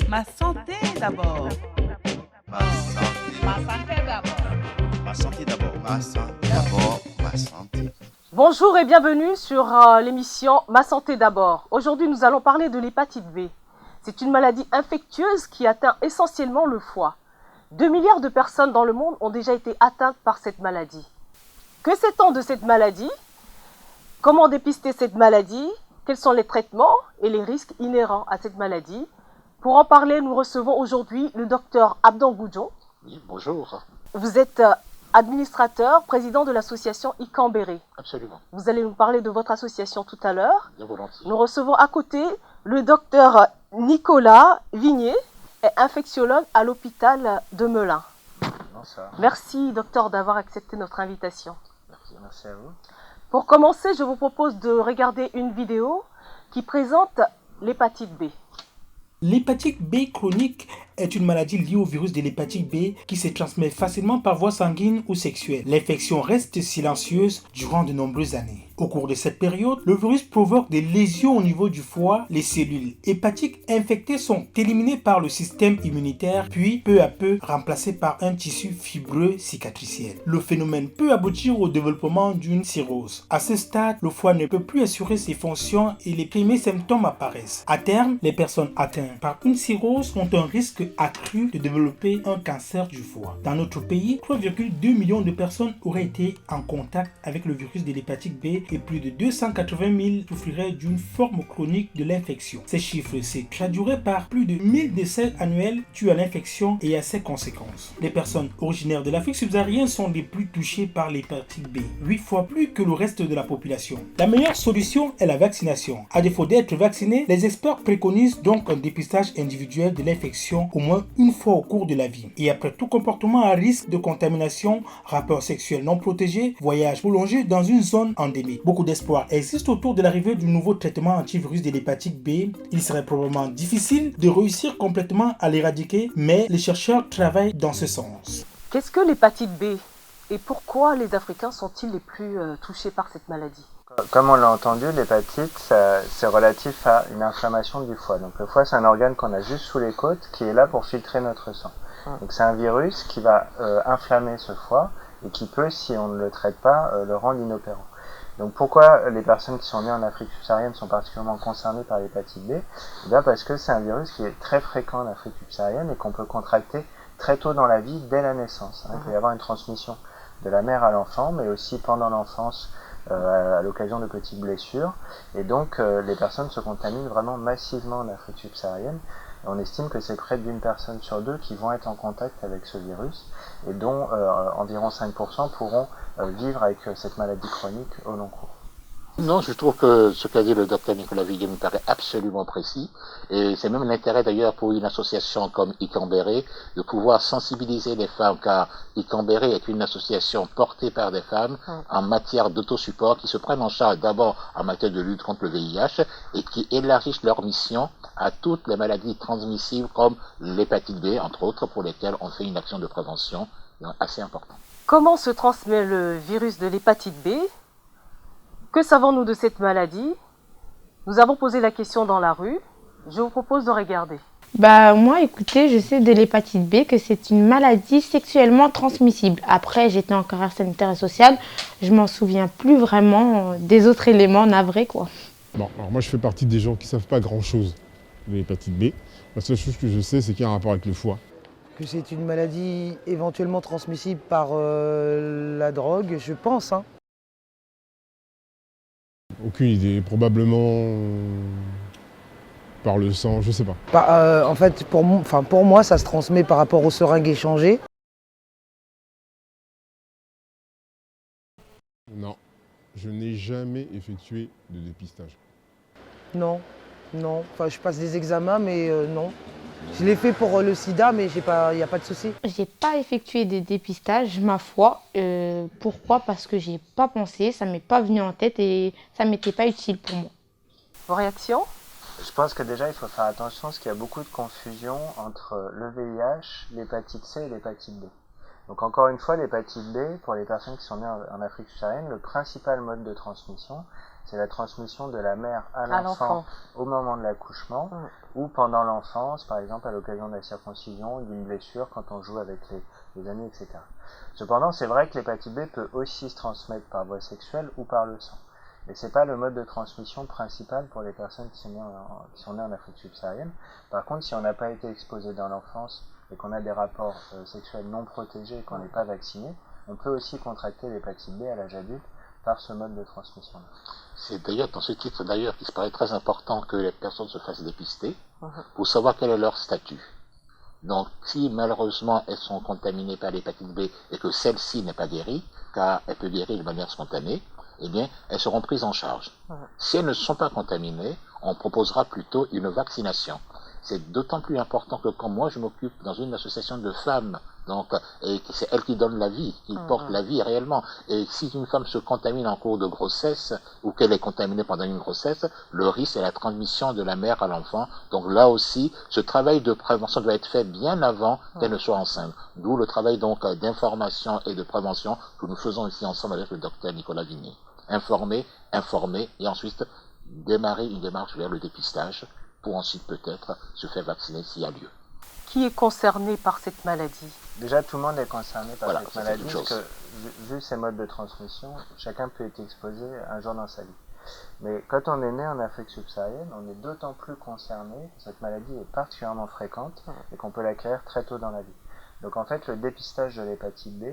Ma santé d'abord. Ma santé. Ma santé d'abord. Ma santé d'abord. Ma santé d'abord. Ma santé. Bonjour et bienvenue sur l'émission Ma santé d'abord. Aujourd'hui, nous allons parler de l'hépatite B. C'est une maladie infectieuse qui atteint essentiellement le foie. 2 milliards de personnes dans le monde ont déjà été atteintes par cette maladie. Que sait-on de cette maladie? Comment dépister cette maladie? Quels sont les traitements et les risques inhérents à cette maladie? Pour en parler, nous recevons aujourd'hui le docteur Abdon Goudjon. Oui, bonjour. Vous êtes administrateur, président de l'association Icambéré. Absolument. Vous allez nous parler de votre association tout à l'heure. Bien volontiers. Nous recevons à côté le docteur Nicolas Vignier, infectiologue à l'hôpital de Melun. Bonsoir. Merci docteur d'avoir accepté notre invitation. Merci à vous. Pour commencer, je vous propose de regarder une vidéo qui présente l'hépatite B. L'hépatite B chronique est une maladie liée au virus de l'hépatite B qui se transmet facilement par voie sanguine ou sexuelle. L'infection reste silencieuse durant de nombreuses années. Au cours de cette période, le virus provoque des lésions au niveau du foie. Les cellules hépatiques infectées sont éliminées par le système immunitaire, puis peu à peu remplacées par un tissu fibreux cicatriciel. Le phénomène peut aboutir au développement d'une cirrhose. À ce stade, le foie ne peut plus assurer ses fonctions et les premiers symptômes apparaissent. À terme, les personnes atteintes par une cirrhose ont un risque accru de développer un cancer du foie. Dans notre pays, 3,2 millions de personnes auraient été en contact avec le virus de l'hépatite B et plus de 280 000 souffriraient d'une forme chronique de l'infection. Ces chiffres se traduiraient par plus de 1000 décès annuels dus à l'infection et à ses conséquences. Les personnes originaires de l'Afrique subsaharienne sont les plus touchées par l'hépatite B, 8 fois plus que le reste de la population. La meilleure solution est la vaccination. À défaut d'être vacciné, les experts préconisent donc un dépistage individuel de l'infection au moins une fois au cours de la vie. Et après tout comportement à risque de contamination, rapport sexuel non protégé, voyage prolongé dans une zone endémique. Beaucoup d'espoir existe autour de l'arrivée du nouveau traitement antivirus de l'hépatite B. Il serait probablement difficile de réussir complètement à l'éradiquer, mais les chercheurs travaillent dans ce sens. Qu'est-ce que l'hépatite B et pourquoi les Africains sont-ils les plus touchés par cette maladie? Comme on l'a entendu, l'hépatite, c'est relatif à une inflammation du foie. Donc le foie, c'est un organe qu'on a juste sous les côtes qui est là pour filtrer notre sang. Donc c'est un virus qui va inflammer ce foie et qui peut, si on ne le traite pas, le rendre inopérant. Donc pourquoi les personnes qui sont nées en Afrique subsaharienne sont particulièrement concernées par l'hépatite B? Eh bien parce que c'est un virus qui est très fréquent en Afrique subsaharienne et qu'on peut contracter très tôt dans la vie, dès la naissance. Il peut y avoir une transmission de la mère à l'enfant, mais aussi pendant l'enfance, à l'occasion de petites blessures. Et donc les personnes se contaminent vraiment massivement en Afrique subsaharienne. Et on estime que c'est près d'une personne sur deux qui vont être en contact avec ce virus et dont environ 5% pourront vivre avec cette maladie chronique au long cours. Non, je trouve que ce qu'a dit le docteur Nicolas Vignier me paraît absolument précis. Et c'est même l'intérêt d'ailleurs pour une association comme Icambéré de pouvoir sensibiliser les femmes, car Icambéré est une association portée par des femmes en matière d'autosupport qui se prennent en charge d'abord en matière de lutte contre le VIH et qui élargissent leur mission à toutes les maladies transmissibles comme l'hépatite B, entre autres, pour lesquelles on fait une action de prévention assez importante. Comment se transmet le virus de l'hépatite B? Que savons-nous de cette maladie? Nous avons posé la question dans la rue. Je vous propose de regarder. Moi, écoutez, je sais de l'hépatite B que c'est une maladie sexuellement transmissible. Après, j'étais en carrière sanitaire et sociale. Je m'en souviens plus vraiment des autres éléments navrés, quoi. Bon, alors moi, je fais partie des gens qui ne savent pas grand-chose de l'hépatite B. La seule chose que je sais, c'est qu'il y a un rapport avec le foie. Que c'est une maladie éventuellement transmissible par la drogue, je pense, hein. Aucune idée, probablement par le sang, je sais pas. En fait, pour moi, ça se transmet par rapport aux seringues échangées. Non, je n'ai jamais effectué de dépistage. Non. Enfin, je passe des examens, mais non. Je l'ai fait pour le sida, mais il n'y a pas de souci. J'ai pas effectué de dépistage, ma foi. Pourquoi? Parce que j'ai pas pensé, ça m'est pas venu en tête et ça m'était pas utile pour moi. Vos réactions? Je pense que déjà il faut faire attention parce qu'il y a beaucoup de confusion entre le VIH, l'hépatite C et l'hépatite B. Donc encore une fois, l'hépatite B, pour les personnes qui sont nées en Afrique subsaharienne, le principal mode de transmission, c'est la transmission de la mère à À l'enfant l'enfant. au moment de l'accouchement ou pendant l'enfance, par exemple à l'occasion de la circoncision, d'une blessure quand on joue avec les amis, etc. Cependant, c'est vrai que l'hépatite B peut aussi se transmettre par voie sexuelle ou par le sang. Mais c'est pas le mode de transmission principal pour les personnes qui sont nées en Afrique subsaharienne. Par contre, si on n'a pas été exposé dans l'enfance et qu'on a des rapports sexuels non protégés et qu'on n'est pas vacciné, on peut aussi contracter l'hépatite B à l'âge adulte par ce mode de transmission. C'est d'ailleurs dans ce titre d'ailleurs qu'il se paraît très important que les personnes se fassent dépister pour savoir quel est leur statut. Donc si malheureusement elles sont contaminées par l'hépatite B et que celle-ci n'est pas guérie, car elle peut guérir de manière spontanée, eh bien elles seront prises en charge. Si elles ne sont pas contaminées, on proposera plutôt une vaccination. C'est d'autant plus important que quand moi je m'occupe dans une association de femmes, donc, et c'est elle qui donne la vie, qui porte la vie réellement. Et si une femme se contamine en cours de grossesse, ou qu'elle est contaminée pendant une grossesse, le risque est la transmission de la mère à l'enfant. Donc là aussi, ce travail de prévention doit être fait bien avant qu'elle ne soit enceinte. D'où le travail donc d'information et de prévention que nous faisons ici ensemble avec le docteur Nicolas Vignier. Informer, et ensuite démarrer une démarche vers le dépistage pour ensuite peut-être se faire vacciner s'il y a lieu. Qui est concerné par cette maladie? Déjà, tout le monde est concerné par Voilà, cette c'est maladie, une parce chose. que vu ces modes de transmission, chacun peut être exposé un jour dans sa vie. Mais quand on est né en Afrique subsaharienne, on est d'autant plus concerné, cette maladie est particulièrement fréquente et qu'on peut l'acquérir très tôt dans la vie. Donc en fait, le dépistage de l'hépatite B,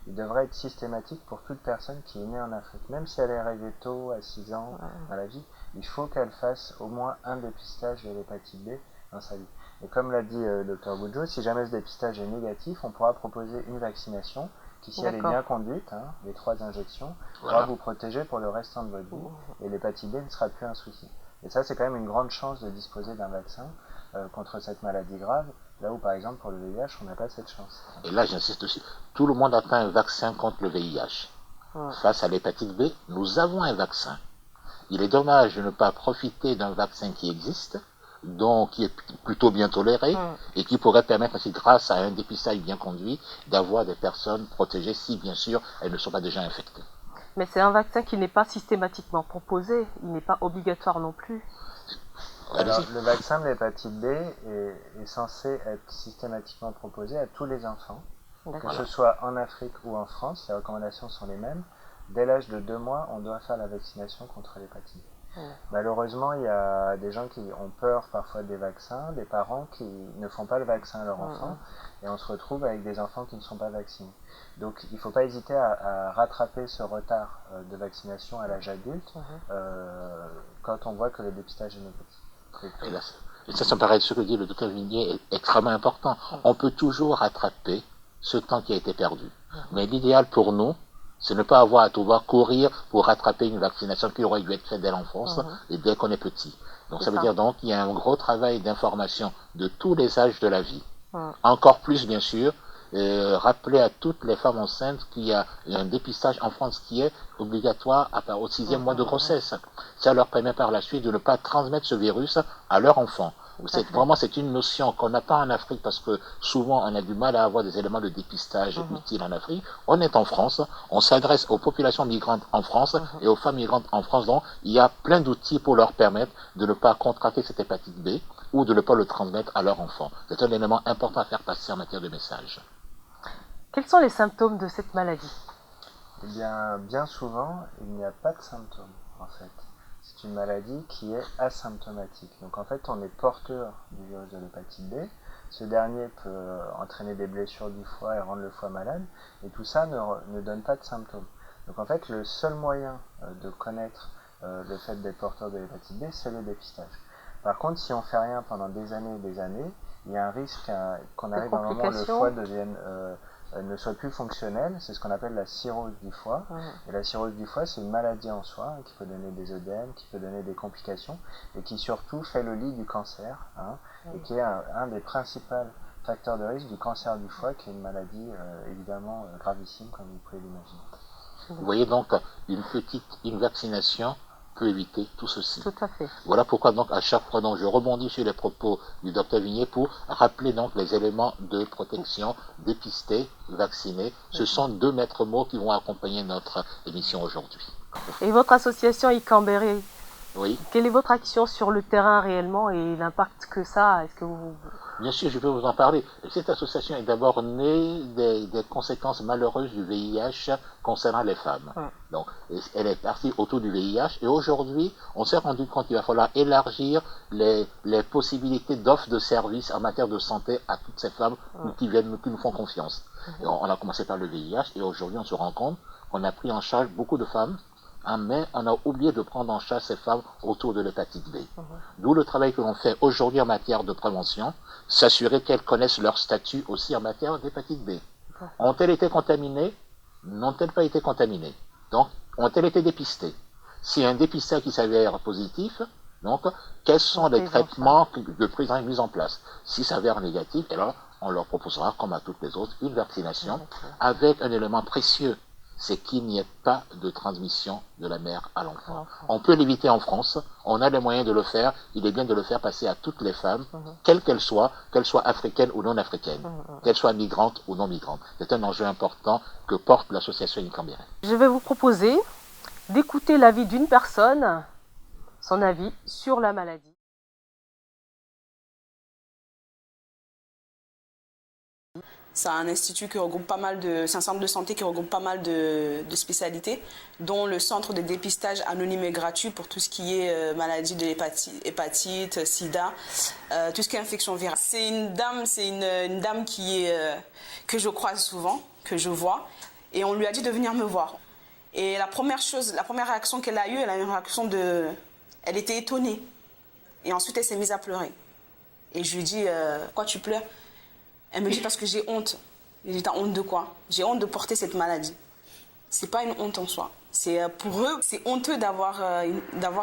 il devrait être systématique pour toute personne qui est née en Afrique. Même si elle est arrivée tôt, à 6 ans dans la vie, il faut qu'elle fasse au moins un dépistage de l'hépatite B dans sa vie. Et comme l'a dit le Dr Boudjo, si jamais ce dépistage est négatif, on pourra proposer une vaccination qui, si elle est bien conduite, les 3 injections, pourra vous protéger pour le restant de votre vie. Et l'hépatite B ne sera plus un souci. Et ça, c'est quand même une grande chance de disposer d'un vaccin contre cette maladie grave, là où, par exemple, pour le VIH, on n'a pas cette chance. Et là, j'insiste aussi, tout le monde attend un vaccin contre le VIH. Face à l'hépatite B, nous avons un vaccin. Il est dommage de ne pas profiter d'un vaccin qui existe, donc qui est plutôt bien toléré et qui pourrait permettre ainsi, grâce à un dépistage bien conduit, d'avoir des personnes protégées si bien sûr elles ne sont pas déjà infectées. Mais c'est un vaccin qui n'est pas systématiquement proposé, il n'est pas obligatoire non plus. Alors, le vaccin de l'hépatite B est censé être systématiquement proposé à tous les enfants, que ce soit en Afrique ou en France, les recommandations sont les mêmes. Dès l'âge de 2 mois, on doit faire la vaccination contre l'hépatite B. Malheureusement, il y a des gens qui ont peur parfois des vaccins, des parents qui ne font pas le vaccin à leur enfant, et on se retrouve avec des enfants qui ne sont pas vaccinés. Donc il ne faut pas hésiter à rattraper ce retard de vaccination à l'âge adulte quand on voit que le dépistage est négatif. Et ça me paraît ce que dit le docteur Vignier est extrêmement important. On peut toujours rattraper ce temps qui a été perdu. Mais l'idéal pour nous, c'est ne pas avoir à devoir courir pour rattraper une vaccination qui aurait dû être faite dès l'enfance et dès qu'on est petit. Donc ça veut dire donc qu'il y a un gros travail d'information de tous les âges de la vie. Encore plus bien sûr, rappeler à toutes les femmes enceintes qu'il y a un dépistage en France qui est obligatoire au 6e mois de grossesse. Ça leur permet par la suite de ne pas transmettre ce virus à leur enfant. C'est une notion qu'on n'a pas en Afrique parce que souvent on a du mal à avoir des éléments de dépistage utiles en Afrique. On est en France, on s'adresse aux populations migrantes en France et aux femmes migrantes en France. Donc il y a plein d'outils pour leur permettre de ne pas contracter cette hépatite B ou de ne pas le transmettre à leur enfant. C'est un élément important à faire passer en matière de message. Quels sont les symptômes de cette maladie? Eh bien souvent, il n'y a pas de symptômes en fait. C'est une maladie qui est asymptomatique. Donc en fait, on est porteur du virus de l'hépatite B. Ce dernier peut entraîner des blessures du foie et rendre le foie malade. Et tout ça ne donne pas de symptômes. Donc en fait, le seul moyen de connaître le fait d'être porteur de l'hépatite B, c'est le dépistage. Par contre, si on ne fait rien pendant des années et des années, il y a un risque qu'on arrive à un moment où le foie ne soit plus fonctionnel, c'est ce qu'on appelle la cirrhose du foie. Et la cirrhose du foie, c'est une maladie en soi qui peut donner des œdèmes, qui peut donner des complications, et qui surtout fait le lit du cancer, et qui est un des principaux facteurs de risque du cancer du foie, qui est une maladie évidemment gravissime, comme vous pouvez l'imaginer. Vous voyez donc, une vaccination peut éviter tout ceci. Tout à fait. Voilà pourquoi donc à chaque fois donc, je rebondis sur les propos du docteur Vignier pour rappeler donc les éléments de protection, dépister, vacciner. Ce sont 2 maîtres mots qui vont accompagner notre émission aujourd'hui. Et votre association Ikambere, Oui. quelle est votre action sur le terrain réellement et l'impact que ça a? Est-ce que vous... Bien sûr, je peux vous en parler. Cette association est d'abord née des conséquences malheureuses du VIH concernant les femmes. Ouais. Donc, elle est partie autour du VIH et aujourd'hui, on s'est rendu compte qu'il va falloir élargir les possibilités d'offres de services en matière de santé à toutes ces femmes qui nous font confiance. Et on a commencé par le VIH et aujourd'hui, on se rend compte qu'on a pris en charge beaucoup de femmes, mais on a oublié de prendre en charge ces femmes autour de l'hépatite B. D'où le travail que l'on fait aujourd'hui en matière de prévention, s'assurer qu'elles connaissent leur statut aussi en matière d'hépatite B. Ont-elles été contaminées? N'ont-elles pas été contaminées? Donc, ont-elles été dépistées? S'il y a un dépistage qui s'avère positif, donc, quels sont les traitements de prise en mise en place? Si ça s'avère négatif, alors, on leur proposera, comme à toutes les autres, une vaccination avec un élément précieux, c'est qu'il n'y ait pas de transmission de la mère à l'enfant. On peut l'éviter en France, on a les moyens de le faire, il est bien de le faire passer à toutes les femmes, quelles qu'elles soient africaines ou non africaines, qu'elles soient migrantes ou non migrantes. C'est un enjeu important que porte l'association Ikambere. Je vais vous proposer d'écouter l'avis d'une personne, son avis sur la maladie. C'est un institut qui regroupe pas mal de... C'est un centre de santé qui regroupe pas mal de spécialités, dont le centre de dépistage anonyme et gratuit pour tout ce qui est maladie de l'hépatite, sida, tout ce qui est infection virale. C'est une dame qui est, que je croise souvent, que je vois, et on lui a dit de venir me voir. Et la première réaction qu'elle a eue, elle a eu une réaction de... Elle était étonnée. Et ensuite, elle s'est mise à pleurer. Et je lui ai dit, pourquoi tu pleures? Elle me dit parce que j'ai honte. J'ai dit, t'as honte de quoi? J'ai honte de porter cette maladie. C'est pas une honte en soi. C'est pour eux, c'est honteux d'avoir.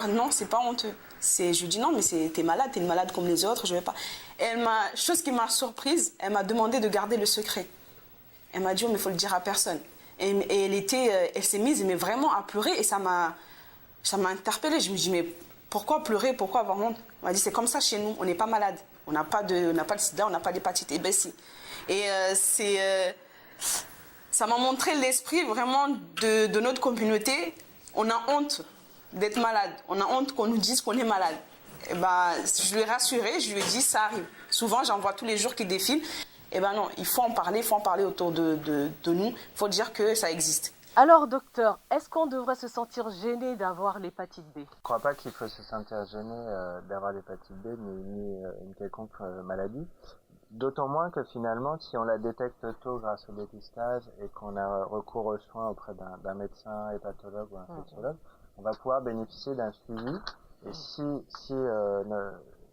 Non, c'est pas honteux. Je lui dis non, mais t'es une malade comme les autres. Je vais pas. Et chose qui m'a surprise, elle m'a demandé de garder le secret. Elle m'a dit, oh, mais il faut le dire à personne. Et elle s'est mise, mais vraiment à pleurer et ça m'a interpellée. Je me dis, mais pourquoi pleurer? Pourquoi avoir honte? Elle m'a dit, c'est comme ça chez nous, on n'est pas malade. On n'a pas le sida, on n'a pas d'hépatite. Et ben si. Et ça m'a montré l'esprit vraiment de notre communauté. On a honte d'être malade. On a honte qu'on nous dise qu'on est malade. Et ben, je lui ai rassuré, je lui ai dit, ça arrive. Souvent, j'en vois tous les jours qui défilent. Et ben non, il faut en parler autour de nous. Il faut dire que ça existe. Alors, docteur, est-ce qu'on devrait se sentir gêné d'avoir l'hépatite B? Je ne crois pas qu'il faut se sentir gêné d'avoir l'hépatite B ni une quelconque maladie. D'autant moins que finalement, si on la détecte tôt grâce au dépistage et qu'on a recours aux soins auprès d'un médecin, hépatologue ou infectiologue, on va pouvoir bénéficier d'un suivi. Et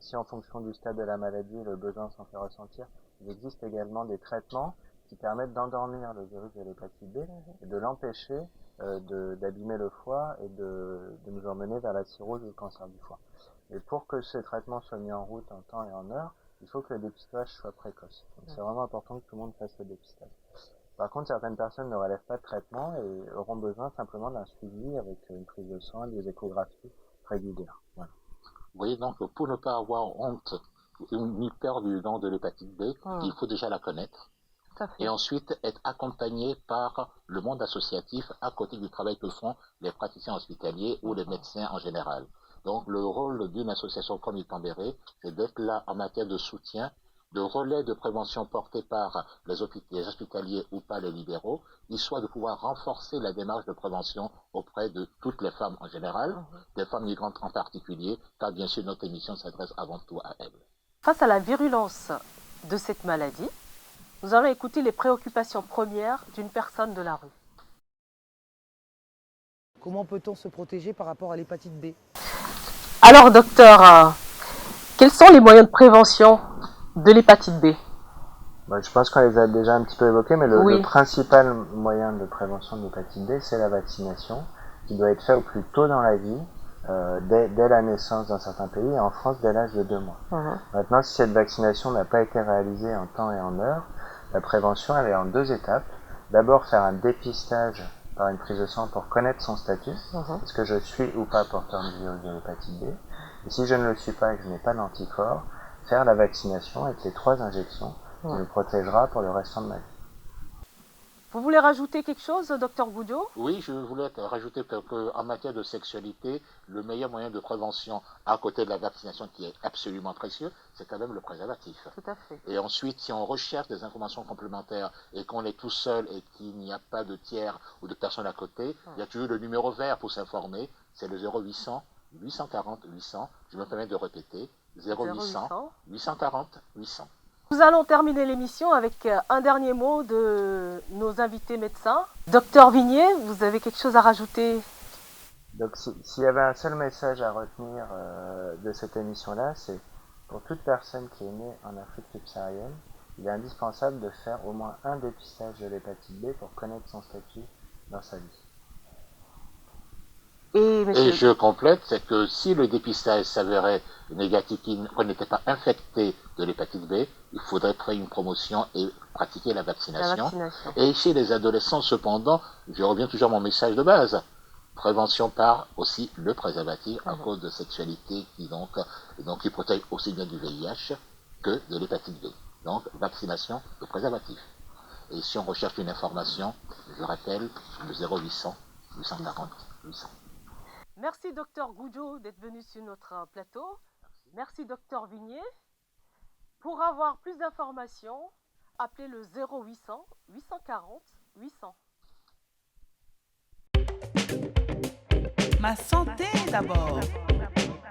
si en fonction du stade de la maladie, le besoin s'en fait ressentir, il existe également des traitements qui permettent d'endormir le virus de l'hépatite B et de l'empêcher d'abîmer le foie et de nous emmener vers la cirrhose ou le cancer du foie. Et pour que ces traitements soient mis en route en temps et en heure, il faut que le dépistage soit précoce. Donc c'est vraiment important que tout le monde fasse le dépistage. Par contre, certaines personnes ne relèvent pas de traitement et auront besoin simplement d'un suivi avec une prise de sang, des échographies régulières. Voilà. Vous voyez, donc, pour ne pas avoir honte ni peur du nom de l'hépatite B, il faut déjà la connaître. Et ensuite être accompagné par le monde associatif à côté du travail que font les praticiens hospitaliers ou les médecins en général. Donc le rôle d'une association comme Ikambere, c'est d'être là en matière de soutien, de relais de prévention portés par les hospitaliers ou par les libéraux, histoire de pouvoir renforcer la démarche de prévention auprès de toutes les femmes en général, des femmes migrantes en particulier, car bien sûr notre émission s'adresse avant tout à elles. Face à la virulence de cette maladie, nous allons écouter les préoccupations premières d'une personne de la rue. Comment peut-on se protéger par rapport à l'hépatite B? Alors, docteur, quels sont les moyens de prévention de l'hépatite B? Je pense qu'on les a déjà un petit peu évoqués, mais le principal moyen de prévention de l'hépatite B, c'est la vaccination, qui doit être faite au plus tôt dans la vie, dès la naissance dans certains pays, et en France dès l'âge de 2 mois. Maintenant, si cette vaccination n'a pas été réalisée en temps et en heure, la prévention, elle est en 2 étapes. D'abord, faire un dépistage par une prise de sang pour connaître son statut. Est-ce que je suis ou pas porteur du virus de l'hépatite B? Et si je ne le suis pas et que je n'ai pas d'anticorps, faire la vaccination avec les 3 injections qui me protégera pour le restant de ma vie. Vous voulez rajouter quelque chose, docteur Goudjo? Oui, je voulais rajouter qu'en matière de sexualité, le meilleur moyen de prévention, à côté de la vaccination qui est absolument précieux, c'est quand même le préservatif. Tout à fait. Et ensuite, si on recherche des informations complémentaires et qu'on est tout seul et qu'il n'y a pas de tiers ou de personne à côté, il y a toujours le numéro vert pour s'informer, c'est le 0800 840 800. Je me permets de répéter, 0800 840 800. Nous allons terminer l'émission avec un dernier mot de nos invités médecins. Docteur Vignier, vous avez quelque chose à rajouter? Donc s'il y avait un seul message à retenir de cette émission-là, c'est pour toute personne qui est née en Afrique subsaharienne, il est indispensable de faire au moins un dépistage de l'hépatite B pour connaître son statut dans sa vie. Et je complète, c'est que si le dépistage s'avérait négatif, qu'on n'était pas infecté de l'hépatite B, il faudrait faire une promotion et pratiquer la vaccination. Et chez les adolescents, cependant, je reviens toujours à mon message de base. Prévention par aussi le préservatif à cause de sexualité qui protège aussi bien du VIH que de l'hépatite B. Donc, vaccination de préservatif. Et si on recherche une information, je rappelle le 0800 840 800. Merci docteur Goudjo d'être venu sur notre plateau. Merci docteur Vignier. Pour avoir plus d'informations, appelez le 0800 840 800. Ma santé d'abord.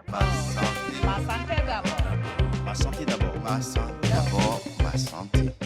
Ma santé. Ma santé d'abord. Ma santé d'abord. Ma santé d'abord. Ma santé.